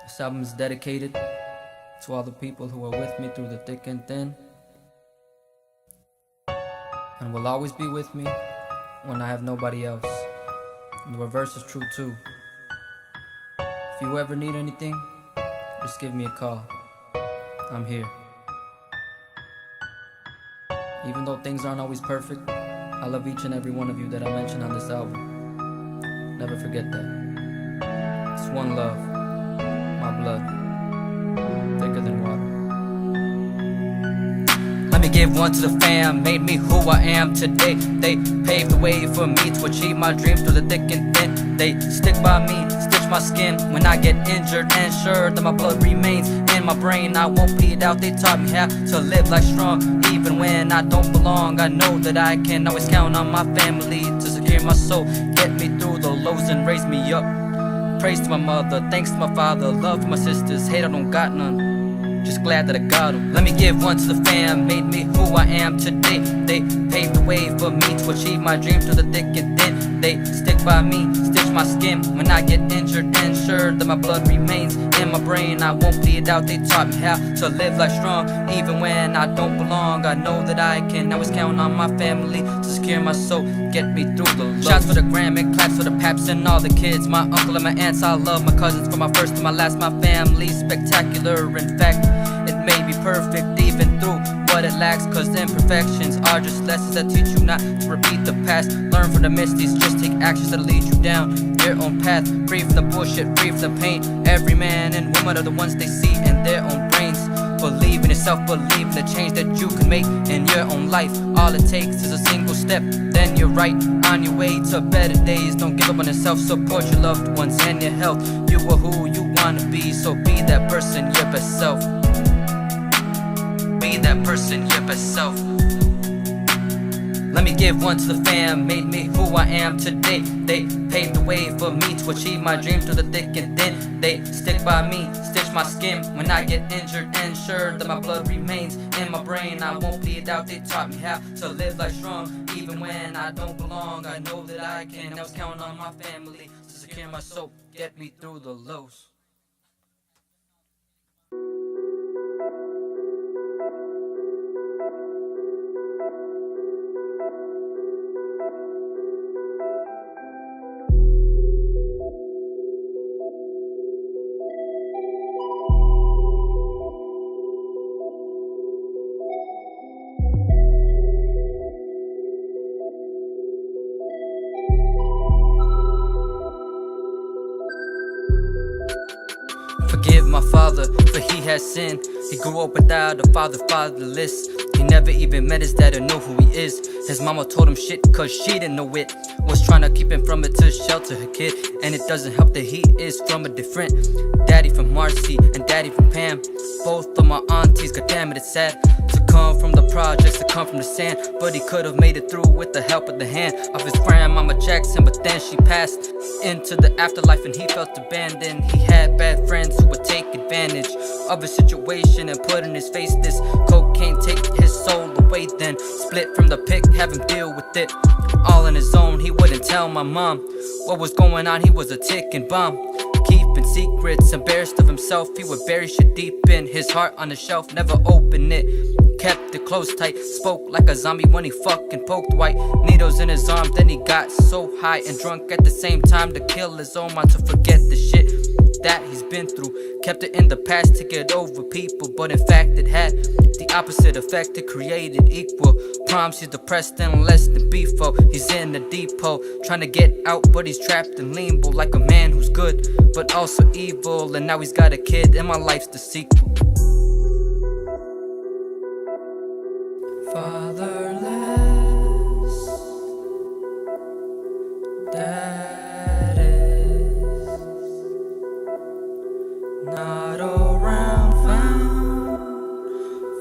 This album is dedicated to all the people who are with me through the thick and thin, and will always be with me when I have nobody else. And the reverse is true too. If you ever need anything, just give me a call. I'm here. Even though things aren't always perfect, I love each and every one of you that I mentioned on this album. Never forget that. It's one love, my blood, thicker than water. Let me give one to the fam, made me who I am today. They paved the way for me to achieve my dreams through the thick and thin. They stick by me, stitch my skin when I get injured, and sure that my blood remains in my brain. I won't bleed out, they taught me how to live life strong. Even when I don't belong, I know that I can always count on my family to secure my soul, get me through the lows and raise me up. Praise to my mother, thanks to my father, love for my sisters, hate I don't got none, just glad that I got them. Let me give one to the fam, made me who I am today. They paved the way for me to achieve my dreams through the thick and thin. They stick by me, stitch my skin when I get injured, and sure that my blood remains in my brain. I won't bleed out, they taught me how to live life strong. Even when I don't belong, I know that I can always count on my family to secure my soul, get me through the lows. Shouts for the gram and claps for the paps and all the kids, my uncle and my aunts. I love my cousins from my first to my last. My family's spectacular, in fact it may be perfect even through what it lacks, cause imperfections are just lessons that teach you not to repeat the past. Learn from the mistakes, just take actions that'll lead you down your own path, free from the bullshit, free from the pain. Every man and woman are the ones they see in their own brains. Believe in yourself, believe in the change that you can make in your own life. All it takes is a single step, then you're right on your way to better days. Don't give up on yourself, support your loved ones and your health. You are who you wanna be, so be that person, your best self. Be that person, your best self. Let me give one to the fam, made me who I am today. They paved the way for me to achieve my dreams through the thick and thin. They stick by me, stitch my skin when I get injured, and sure that my blood remains in my brain. I won't bleed out, they taught me how to live life strong. Even when I don't belong, I know that I can always count on my family to secure my soul, get me through the lows. Forgive my father, for he has sinned. He grew up without a father, fatherless. He never even met his dad or know who he is. His mama told him shit cause she didn't know it. Was trying to keep him from it to shelter her kid. And it doesn't help that he is from a different daddy from Marcy and daddy from Pam. Both of my aunties, goddammit it's sad to come from the projects, to come from the sand. But he could've made it through with the help of the hand of his grandmama Jackson. But then she passed into the afterlife and he felt abandoned. He had bad friends who would take advantage of his situation and put in his face this cocaine, take his soul away, then split from the pick, have him deal with it all on his own. He wouldn't tell my mom what was going on, he was a ticking bomb, keeping secrets, embarrassed of himself. He would bury shit deep in his heart on the shelf, never open it, kept it close tight. Spoke like a zombie when he fucking poked white needles in his arm. Then he got so high and drunk at the same time to kill his own mind, to forget the shit that he's been through. Kept it in the past to get over people, but in fact it had the opposite effect. It created equal problems. He's depressed and less than before. He's in the depot trying to get out, but he's trapped in limbo, like a man who's good but also evil. And now he's got a kid and my life's the sequel. Fatherless, that is not around, found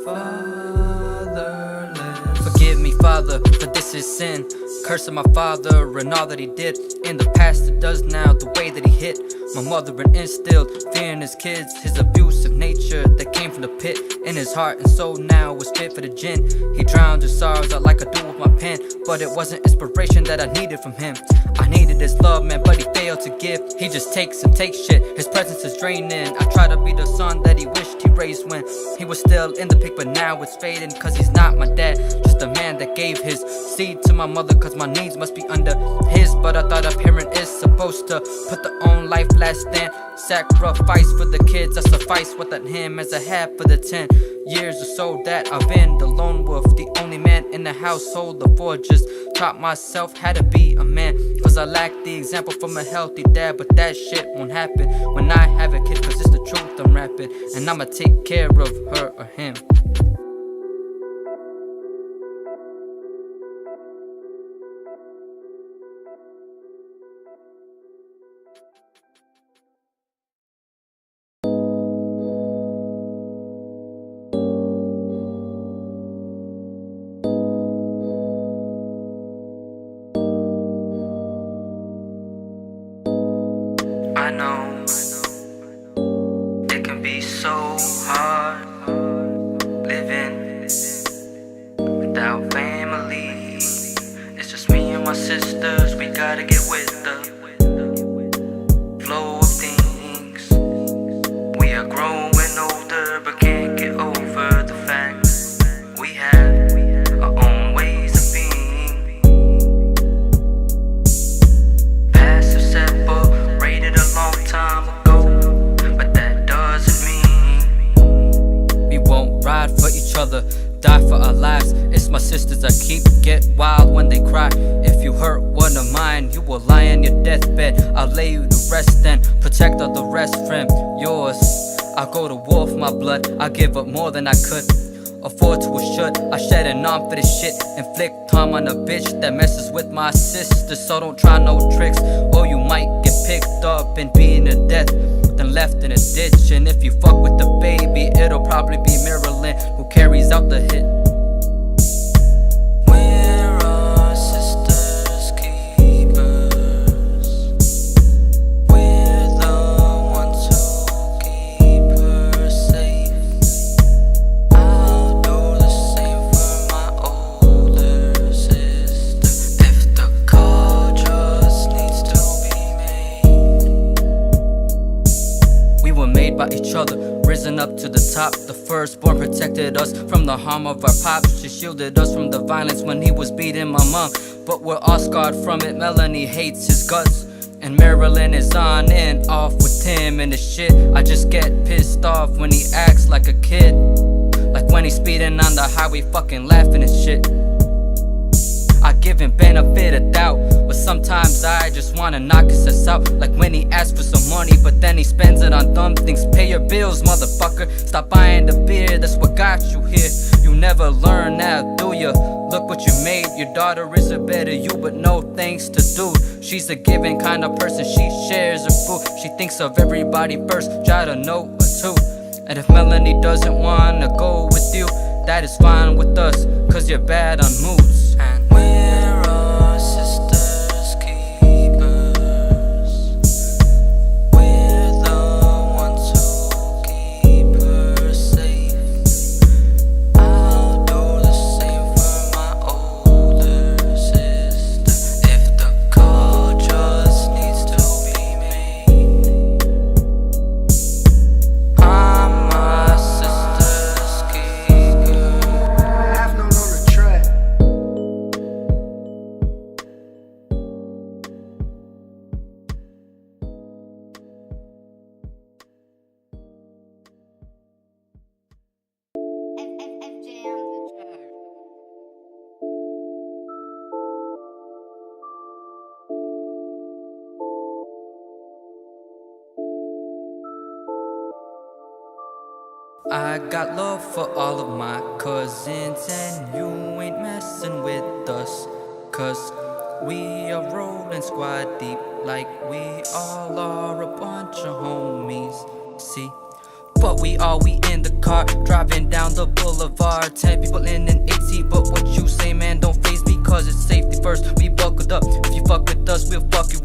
fatherless. Forgive me, Father, for that this is sin. Cursing my father and all that he did. In the past it does now, the way that he hit my mother and instilled fear in his kids. His abusive nature that came from the pit in his heart and soul now was fit for the gin. He drowned his sorrows out like I do with my pen, but it wasn't inspiration that I needed from him. I needed his love, man, but he failed to give. He just takes and takes shit, his presence is draining. I try to be the son that he wished he raised when he was still in the pic, but now it's fading. Cause he's not my dad, just a man that gave his seed to my mother. Cause my needs must be under his, but I thought a parent is supposed to put their own life last stand. Sacrifice for the kids, I suffice without him as I have for the 10 years or so that I've been the lone wolf, the only man in the household. The four just taught myself how to be a man, cause I lack the example from a healthy dad. But that shit won't happen when I have a kid, cause it's the truth I'm rapping, and I'ma take care of her or him. I know it can be so hard living without family. It's just me and my sisters, we gotta get with the flow of things. We are growing older but can't get over the fact we have our own ways of being. Passive separated a long time ago, but that doesn't mean we won't ride for each other, die for our lives. It's my sisters I keep, get wild when they cry. If you hurt one of mine, you will lie on your deathbed. I'll lay you to rest then, protect all the rest from yours. I'll go to war for my blood, I'll give up more than I could afford to or should. I shed an arm for this shit, inflict harm on a bitch that messes with my sister. So don't try no tricks, or you might get picked up and beaten to death, then left in a ditch. And if you fuck with the baby, it'll probably be Marilyn who carries out the hit. We're our sisters' keepers. We're the ones who keep her safe. I'll do the same for my older sister if the call just needs to be made. We were made by each other, risen up to the top. The firstborn protected us from the harm of our pops. She shielded us from the violence when he was beating my mom, but we're all scarred from it. Melanie hates his guts, and Marilyn is on and off with him and the shit. I just get pissed off when he acts like a kid, like when he's speeding on the highway fucking laughing and shit. I give him benefit of doubt, but sometimes I just wanna knock his ass out. Like when he asks for some money, but then he spends it on dumb things. Pay your bills, motherfucker, stop buying the beer, that's what got you here. You never learn now, do ya? Look what you made, your daughter is a better you, but no thanks to dude. She's a giving kind of person, she shares her food. She thinks of everybody first, try to know her too. And if Melanie doesn't wanna go with you, that is fine with us, cause you're bad on moods. And we're our sisters' keepers. We're the ones who keep her safe. I'll do the same for my older sister if the call just needs to be made. I'm my sister's keeper. Half note on the track. I got love for all of my cousins, and you ain't messing with us, cause we are rolling squad deep like we all are a bunch of homies. See, but we in the car, driving down the boulevard, 10 people in an 8 seat. But what you say, man, don't faze me, cause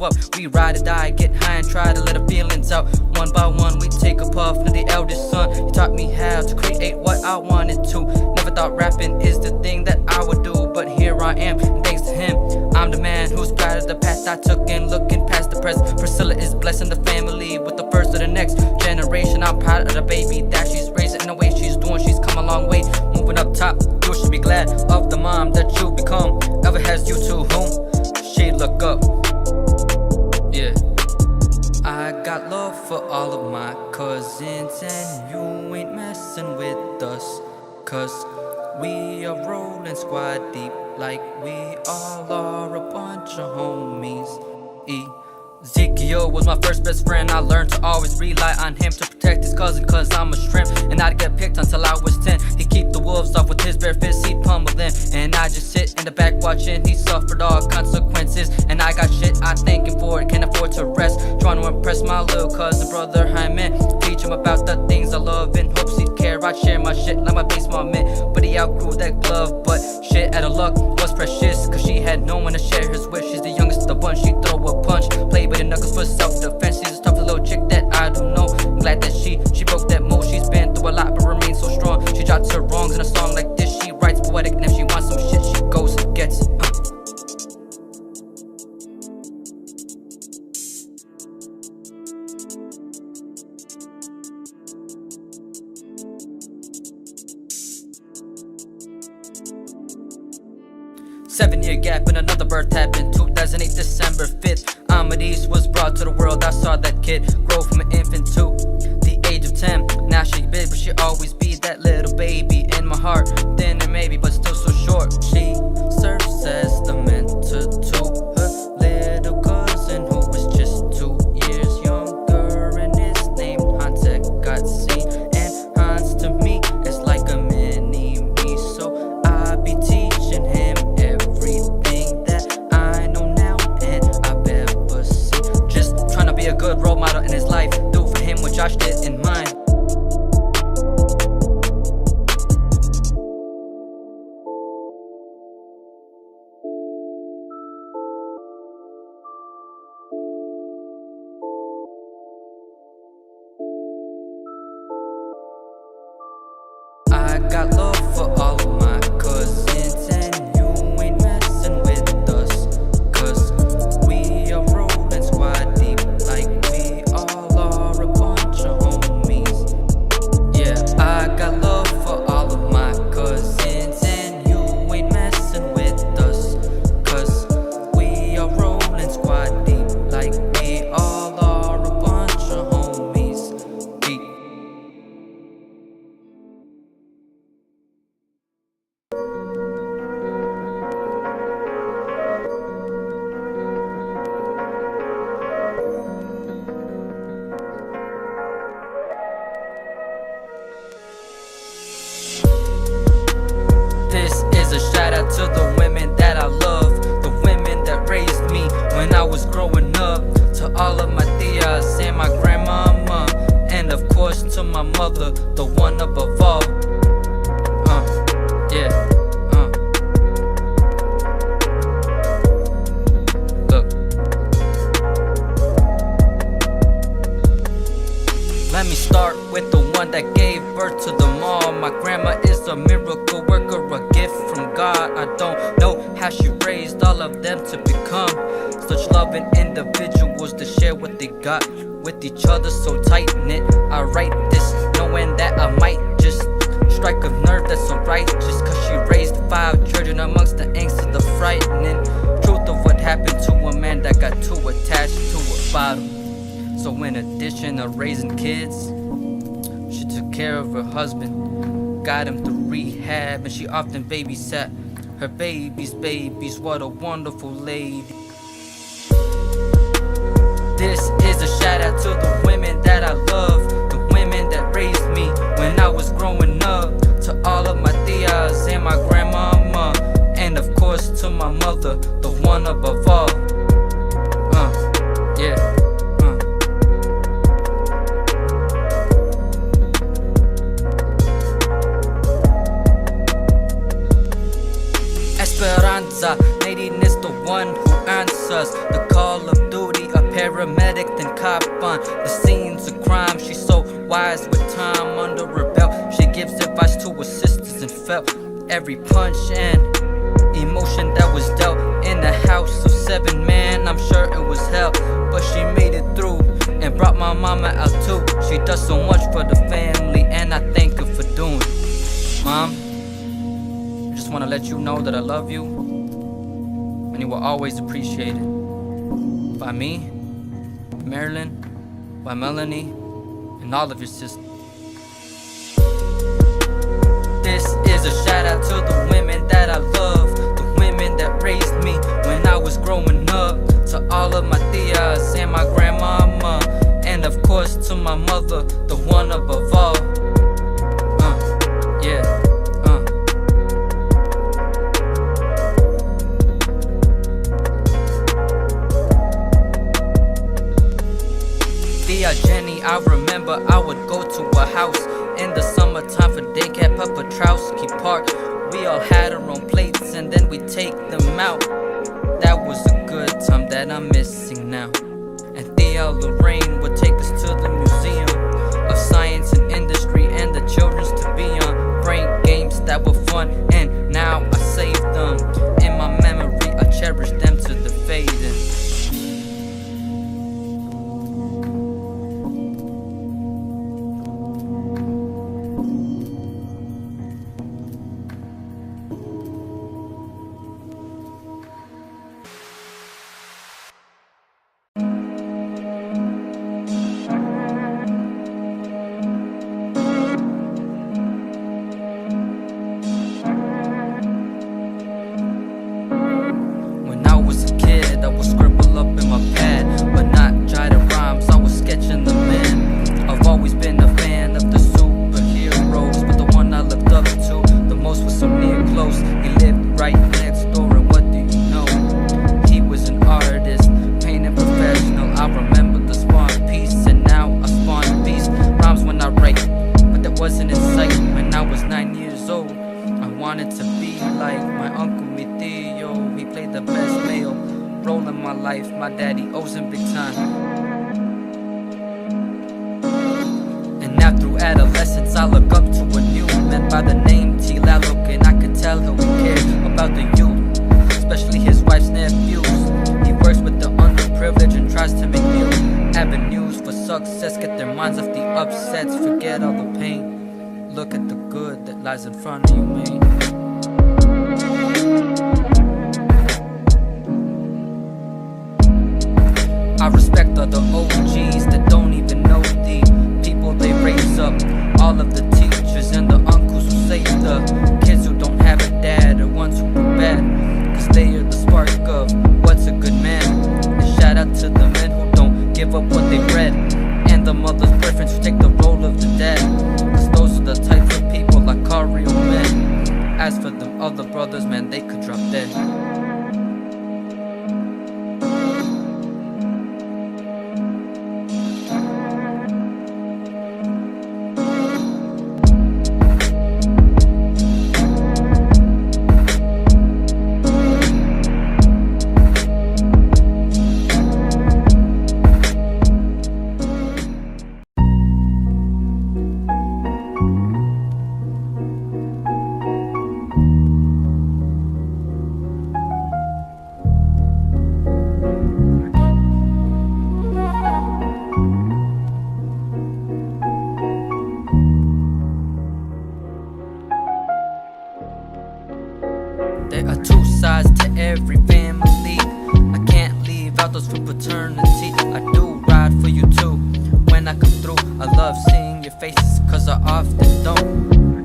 up. We ride or die, get high and try to let our feelings out. One by one, we take a puff. Now the eldest son, he taught me how to create what I wanted to. Never thought rapping is the thing that I would do, but here I am, and thanks to him, I'm the man who's proud of the path I took and looking past the present. Priscilla is blessing the family with the first of the next generation. I'm proud of the baby that she's raising and the way she's doing. She's come a long way, moving up top. You should be glad of the mom that you become. Ever has you to whom she look up. Yeah, I got love for all of my cousins, and you ain't messing with us, cause we are rolling squad deep like we all are a bunch of homies. Ezekiel was my first best friend. I learned to always rely on him to protect his cousin, cause I'm a shrimp and I'd get picked until I was 10. He'd keep the wolves off with his bare fists, he'd pummel them, and I just sit in the back watching. He suffered all consequences, and I got shit I thank him for it. Can't afford to rest, trying to impress my little cousin brother Hyman. Teach him about the things I love in hopes he'd care. I'd share my shit like my baseball mitt, but he outgrew that glove. But shit, out of luck was precious, cause she had no one to share his wish. She's the youngest of the bunch, she'd throw a punch, play with the knuckles for self-defense. She's a tough little chick that I don't know. I'm glad that she broke that mold. She's been through a lot but remains so strong. She drops her wrongs in a song like this. She writes poetic, and if she wants some shit, she goes and gets it. 7-year gap and another birth happened. 2008 December 5th, Amadis was brought to the world. I saw that kid grow from an infant to the age of 10. Now she big, but she always be that little baby in my heart. Thinner maybe, but still so short. She serves as the mentor to her little cousin who was just 2 years younger, and his name Hans got seen. And Hans to me is like a mini me, so I be teaching him everything that I know now and I've ever seen. Just trying to be a good role model in his life, do for him what Josh did in mine. I got love for all of my cousins, and you ain't messing with us, cause we are rolling squad deep like we all are a bunch of homies. Yeah, I got love for all of my cousins, and you ain't messing with us, cause we are rolling squad deep like we all are a bunch of homies. Deep. This is a shout out to the women that I love, the women that raised me when I was growing up. To all of my tias and my grandmama, and of course to my mother, the one above all. Yeah. Look. Let me start with the one that gave birth to them all. My grandma is a miracle worker, a gift from God. I don't know how she raised all of them to become such loving individuals to share what they got with each other, so tight-knit. I write this knowing that I might just strike a nerve that's so righteous, cause she raised 5 children amongst the angst of the frightening truth of what happened to a man that got too attached to a bottle. So in addition to raising kids, she took care of her husband, got him through rehab, and she often babysat her babies. What a wonderful lady. This is a shout out to the women that I love, the women that raised me when I was growing up. To all of my tias and my grandmama, and of course to my mother, the one above all. Yeah. Esperanza, Nadine is the one who answers the call of duty. wise with time under her belt. She gives advice to her sisters and felt every punch and emotion that was dealt. In the house of 7, man, I'm sure it was hell, but she made it through and brought my mama out too. She does so much for the family, and I thank her for doing. Mom, I just want to let you know that I love you, and you will always appreciate it. By me, Marilyn, by Melanie, and all of your sisters. This is a shout out to the women that I love, the women that raised me when I was growing up. To all of my tias and my grandmama, and of course to my mother, the one above all. Tia Jenny, I remember I would go to her house in the summertime for day camp up at Petrowski Park. We all had our own plates and then we'd take them out. That was a good time that I'm missing now. And Tia Lorraine would take us to the Museum of Science and Industry and the children's to be on. Brain games that were fun, and now I save them in my memory. I cherish them to the fading. I would scribble up in my pad, but not J-R3MI. I was sketching the man. I've always been a fan of the superheroes, but the one I looked up to the most was so near close. He lived right next door, and what do you know? He was an artist, painting professional. I remember the spawn piece, and now I spawn beast. Rhymes when I write, but that wasn't in sight. When I was 9 years old, I wanted to be like my uncle, mi tío. He played the best male role in my life. My daddy owes him big time. And now through adolescence, I look up to a new man by the name T. Laloc, and I could tell how he cared about the youth, especially his wife's nephews. He works with the underprivileged and tries to make new avenues for success. Get their minds off the upsets, forget all the pain. Look at the good that lies in front of you, man. I respect all the OGs that don't even know the people they raise up. All of the teachers and the uncles who save the kids who don't have a dad, or ones who were bad, cause they are the spark of what's a good man. And shout out to the men who don't give up what they read, and the mother's boyfriends who take the role of the dad, cause those are the types of people I call real men. As for them other brothers, man, they could drop dead. There are two sides to every family. I can't leave out those for paternity. I do ride for you too when I come through. I love seeing your faces, cause I often don't.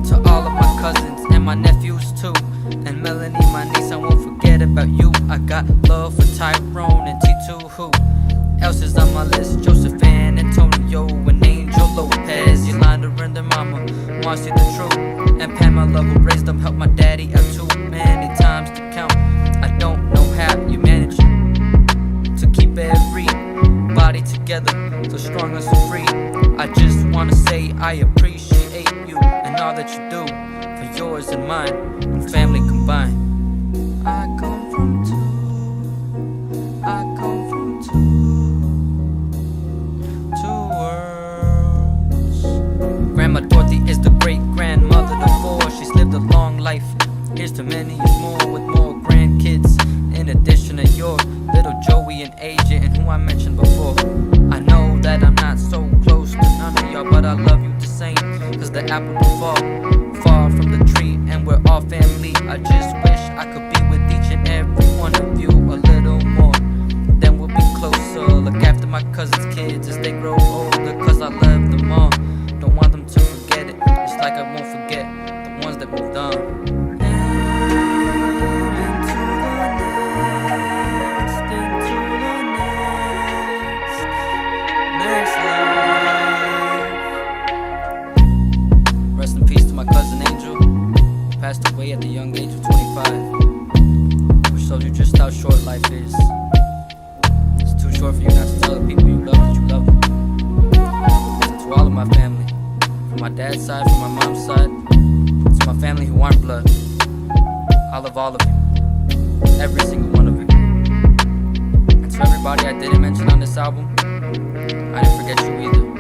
To all of my cousins and my nephews too, and Melanie, my niece, I won't forget about you. I got love for Tyrone and T2. Who else is on my list? Joseph and Antonio and Angel Lopez, Yolanda and their mama wanna see the truth. And Pamela, who raised them, helped my daddy out too many times to count. I don't know how you manage to keep everybody together, so strong and so free. I just wanna say I appreciate you and all that you do for yours and mine, and family combined. I come from two, I come from two worlds. life. Here's to many more with more grandkids, in addition to your little Joey and AJ and who I mentioned before. I know that I'm not so close to none of y'all, but I love you the same, cause the apple don't fall far from the tree and we're all family. I just wish I could be with each and every one of you a little more. Then we'll be closer, look after my cousin's kids as they grow older, cause I love them all. Don't want them to forget it, just like I won't forget the ones that moved on. Rest in peace to my cousin Angel, who passed away at the young age of 25, which shows you just how short life is. It's too short for you not to tell the people you love that you love them. So to all of my family, from my dad's side, from my mom's side, to my family who aren't blood, I love all of you, every single one of you. And to everybody I didn't mention on this album, I didn't forget you either.